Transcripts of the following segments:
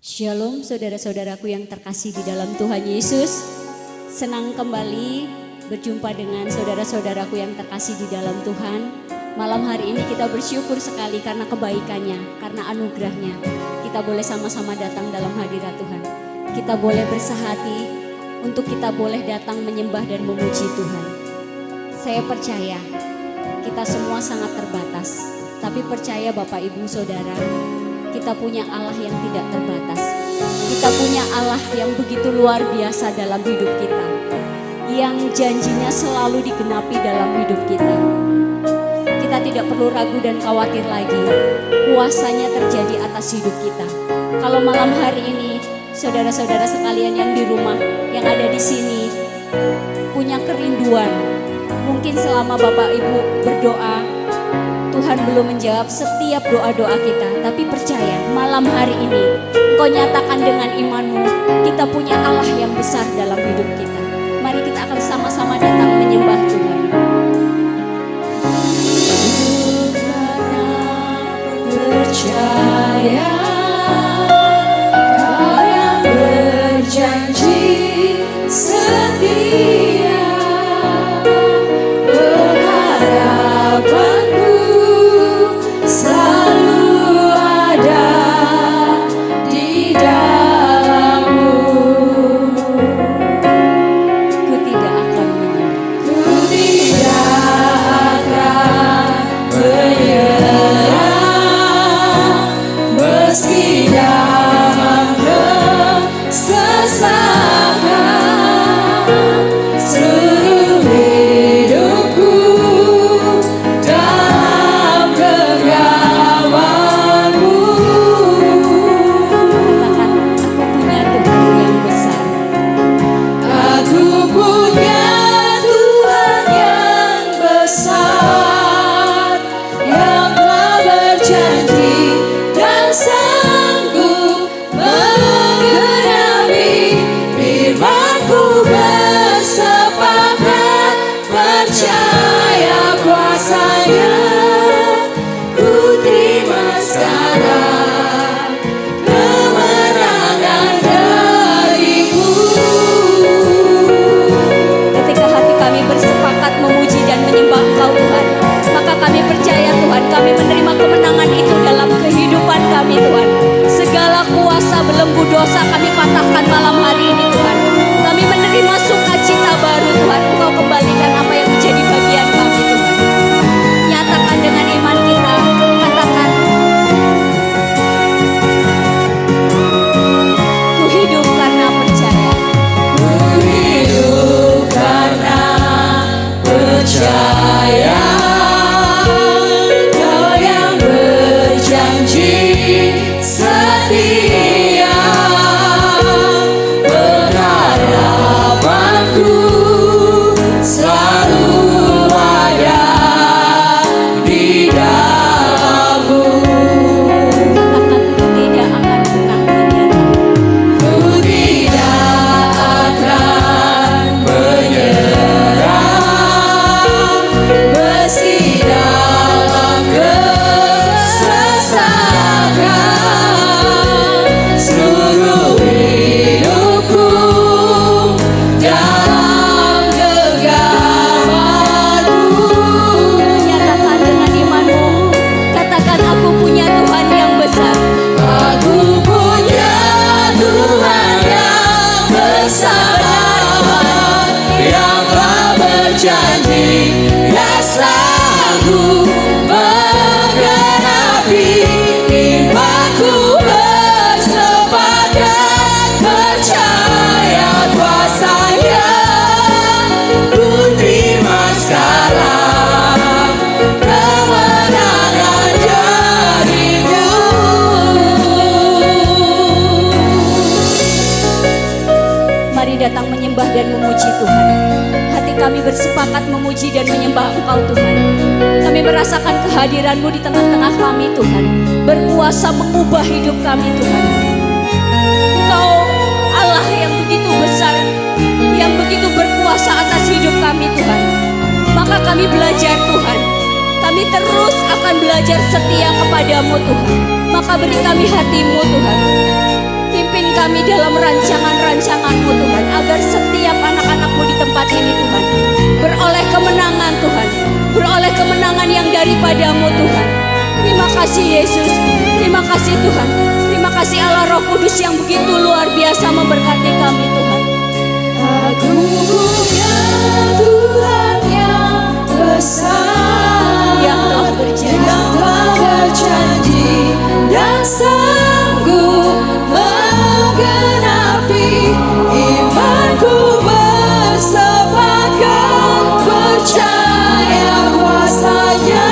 Shalom saudara-saudaraku yang terkasih di dalam Tuhan Yesus. Senang kembali berjumpa dengan saudara-saudaraku yang terkasih di dalam Tuhan. Malam hari ini kita bersyukur sekali karena kebaikannya, karena anugerahnya. Kita boleh sama-sama datang dalam hadirat Tuhan. Kita boleh bersahati untuk kita boleh datang menyembah dan memuji Tuhan. Saya percaya kita semua sangat terbatas. Tapi percaya Bapak Ibu Saudara, kita punya Allah yang tidak terbatas. Kita punya Allah yang begitu luar biasa dalam hidup kita, yang janjinya selalu digenapi dalam hidup kita. Kita tidak perlu ragu dan khawatir lagi. Kuasanya terjadi atas hidup kita. Kalau malam hari ini saudara-saudara sekalian yang di rumah, yang ada di sini punya kerinduan, mungkin selama Bapak Ibu berdoa Tuhan belum menjawab setiap doa-doa kita, tapi percaya malam hari ini Engkau nyatakan dengan imanmu, kita punya Allah yang besar dalam hidup kita. Mari kita akan sama-sama datang menyembah Tuhan. Karena percaya Kau yang berjanji setia, berharapanku selalu ada di dalam-Mu. Ku tidak akan menyerah. Ku tidak akan menyerah, meski dalam kesesakan. Seluruh hidupku dalam genggaman-Mu. Aku punya Tuhan yang besar, yang telah berjanji dan sanggup menggenapi firman-Ku. Bersepakat percaya kuasa-Nya, ku terima sekarang kemenangan dariku. Ketika hati kami bersepakat memuji dan menyembah Engkau Tuhan, maka kami percaya Tuhan, kami menerima kemenangan itu dalam kehidupan kami Tuhan. Segala kuasa belenggu dosa kami patahkan malam hari ini Tuhan. Kami menerima sukacita baru Tuhan. Engkau kembalikan apa yang menjadi bagian kami Tuhan. Nyatakan dengan iman kita, katakan, ku hidup karena percaya. Ku hidup karena percaya Kau yang berjanji setia, berharapanku selalu ada di dalam-Mu. Katakan, ku tidak akan pernah menyerah. Ku tidak akan menyerah, meski dalam kesesakan. Seluruh hidupku dalam genggaman-Mu. Nyatakan dengan imanmu, katakan, aku punya Tuhan yang besar. Aku punya Tuhan yang besar, yang telah berjanji dan sanggup menggenapi iman-Ku. Bersepakat percaya kuasa-Nya, ku terima sekarang kemenangan dariku. Mari datang menyembah dan memuji Tuhan. Hati kami bersepakat memuji dan menyembah Engkau Tuhan. Kami merasakan kehadiran-Mu di tengah-tengah kami Tuhan, berkuasa mengubah hidup kami Tuhan. Engkau Allah yang begitu besar, yang begitu berkuasa atas hidup kami Tuhan. Maka kami belajar Tuhan, kami terus akan belajar setia kepada-Mu Tuhan. Maka beri kami hati-Mu Tuhan. dalam rancangan-rancangan-Mu Tuhan, agar setiap anak-anak-Mu di tempat ini Tuhan beroleh kemenangan Tuhan, beroleh kemenangan yang daripada-Mu Tuhan. Terima kasih Yesus, terima kasih Tuhan, terima kasih Allah Roh Kudus yang begitu luar biasa memberkati kami Tuhan. Agungnya Tuhan yang besar, yang telah berjanji dan sanggup menggenapi imanku bersepakat percaya kuasa-Nya.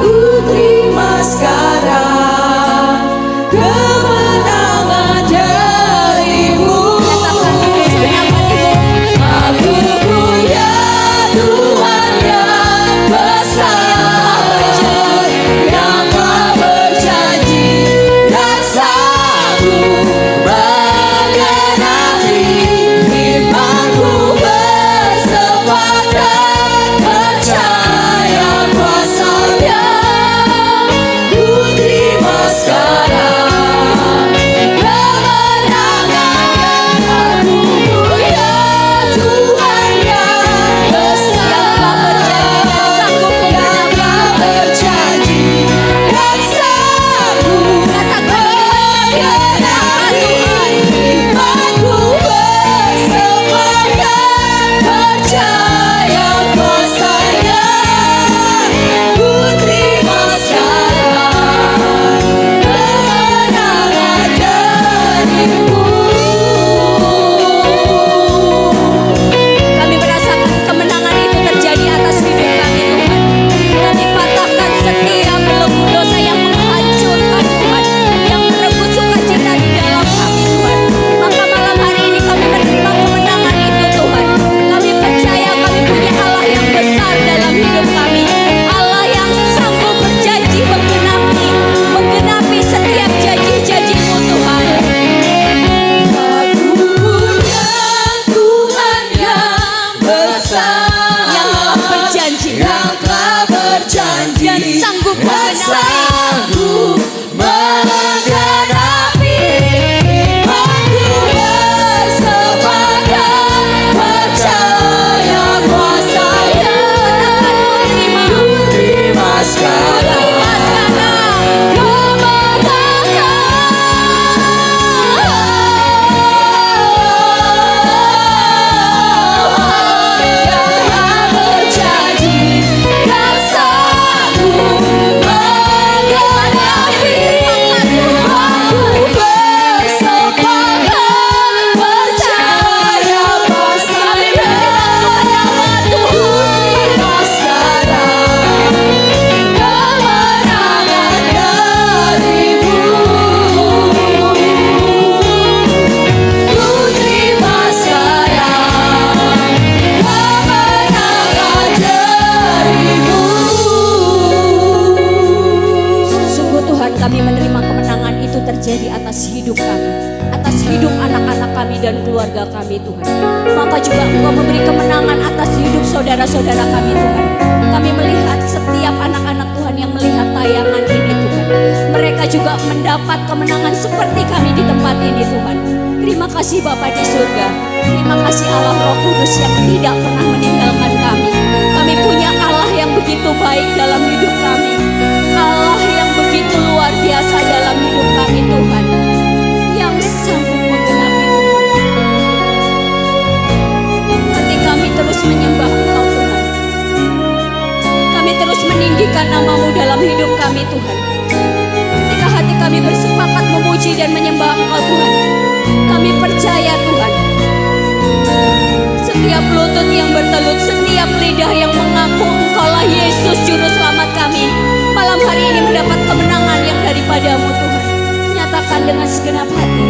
Ku terima sekarang kemenangan dari-Mu. Aku punya Tuhan yang besar, yang telah berjanji dan sanggup menggenapi imanku bersepakat percaya kuasa-Nya. Ku terima sekarang kemenangan. Aku punya Tuhan yang besar, yang telah berjanji dan sanggup menggenapi imanku bersepakat percaya kuasa-Nya. Ku terima sekarang kemenangan dari-Mu. Kami merasakan kemenangan itu terjadi atas hidup kami Tuhan. Kami patahkan setiap belenggu dosa yang menghancurkan Tuhan, yang merenggut sukacita di dalam kami Tuhan. Maka malam hari ini kami menerima kemenangan itu Tuhan. Kami percaya kami punya Allah yang besar dalam hidup kami, Allah yang sanggup berjanji menggenapi setiap janji-janji-Mu Tuhan. Aku punya Tuhan yang besar, Yang telah berjanji yang telah berjanji dan sanggup dan sanggup menggenapi imanku bersepakat percaya kuasa-Nya. Ku terima sekarang kemenangan. Berjanji dan sanggup menggenapi imanku bersepakat percaya kuasa-Nya. Ku terima sekarang kemenangan dari-Mu. Ku terima sekarang kemenangan dari-Mu. Sungguh Tuhan, kami menerima kemenangan itu terjadi atas hidup kami, atas hidup anak-anak kami dan keluarga kami Tuhan. Maka juga Engkau memberi kemenangan atas hidup saudara-saudara kami Tuhan. Kami melihat setiap anak-anak Tuhan yang melihat tayangan ini Tuhan, mereka juga mendapat kemenangan seperti kami di tempat ini Tuhan. Terima kasih Bapa di surga, terima kasih Allah Roh Kudus yang tidak pernah meninggalkan kami. Kami punya Allah yang begitu baik dalam hidup kami, Allah yang begitu luar biasa dalam hidup kami Tuhan, yang sanggup menggenapi Tuhan. Hati kami terus menyembah Engkau Tuhan, kami terus meninggikan nama-Mu dalam hidup kami Tuhan. Ketika hati kami bersepakat memuji dan menyembah Engkau Tuhan, kami percaya Tuhan, setiap lutut yang bertelut, setiap lidah yang mengaku Engkaulah Yesus Juru Selamat kami, malam hari ini mendapat kemenangan yang daripada-Mu Tuhan. Nyatakan dengan segenap hati.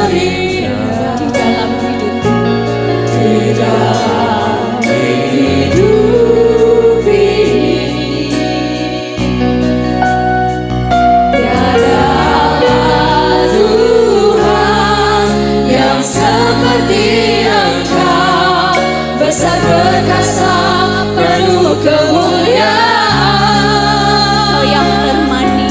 Di dalam hidup, Di dalam hidup ini tiada Allah Tuhan yang seperti Engkau, besar perkasa penuh kemuliaan. Kau yang termani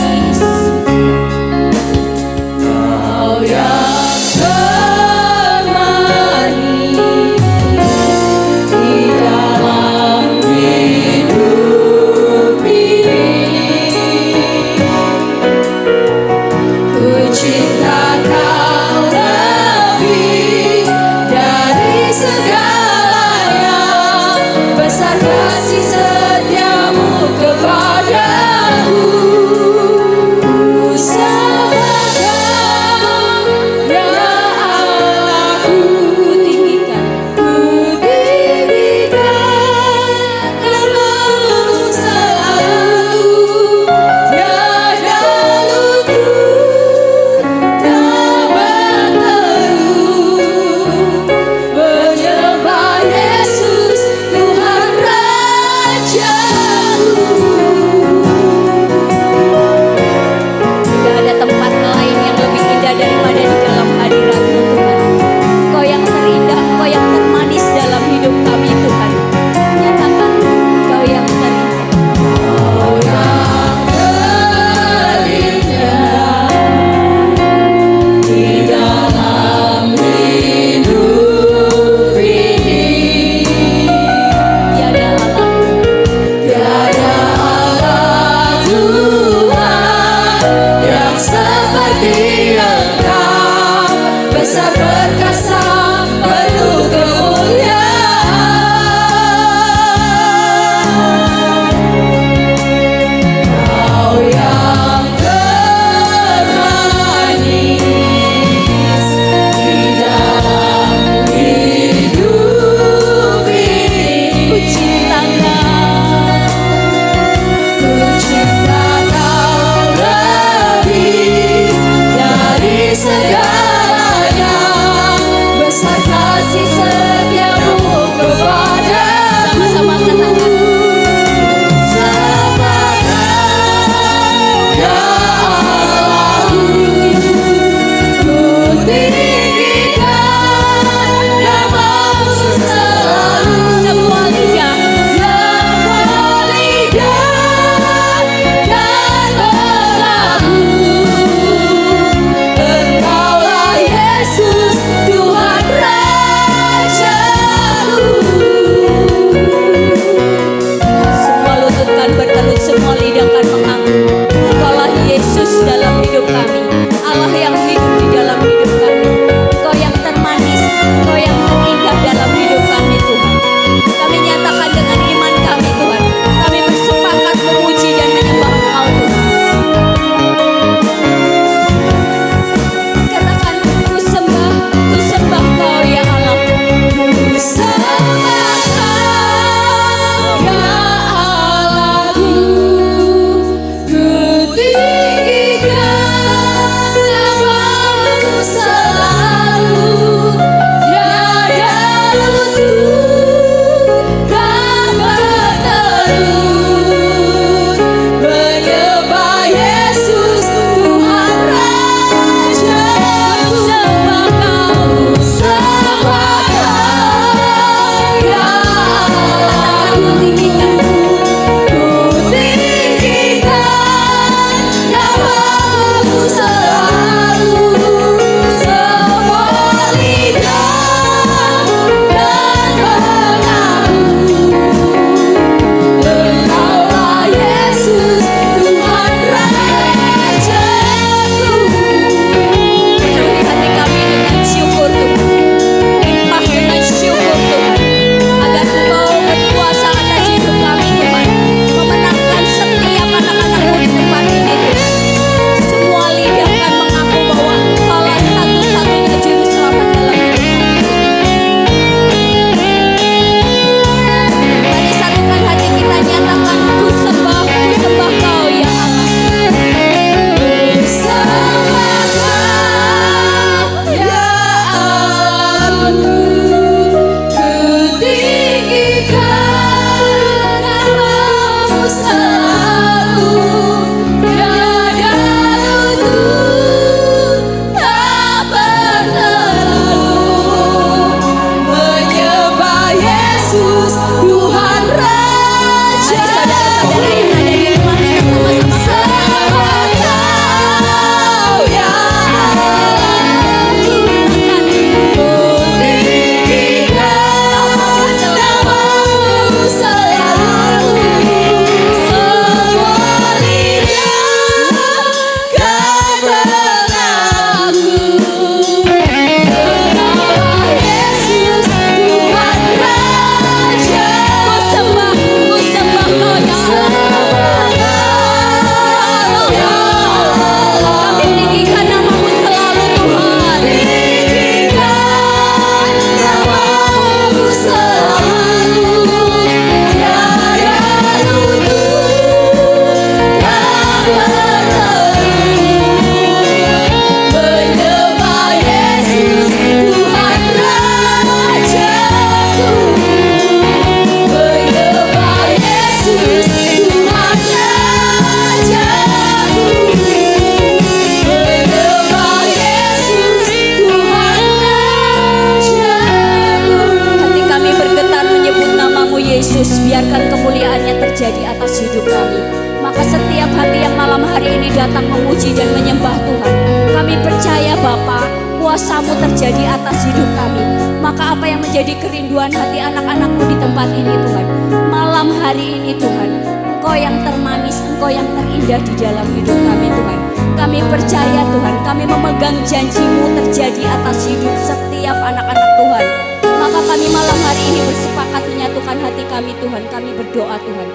Yesus, biarkan kemuliaan-Nya terjadi atas hidup kami. Maka setiap hati yang malam hari ini datang memuji dan menyembah Tuhan, kami percaya Bapa, kuasa-Mu terjadi atas hidup kami. Maka apa yang menjadi kerinduan hati anak-anak-Mu di tempat ini Tuhan, malam hari ini Tuhan, Engkau yang termanis, Engkau yang terindah di dalam hidup kami Tuhan. Kami percaya Tuhan, kami memegang janji-Mu terjadi atas hidup setiap anak-anak Tuhan. Maka kami malam hari ini bersepakat menyatukan hati kami Tuhan, kami berdoa Tuhan.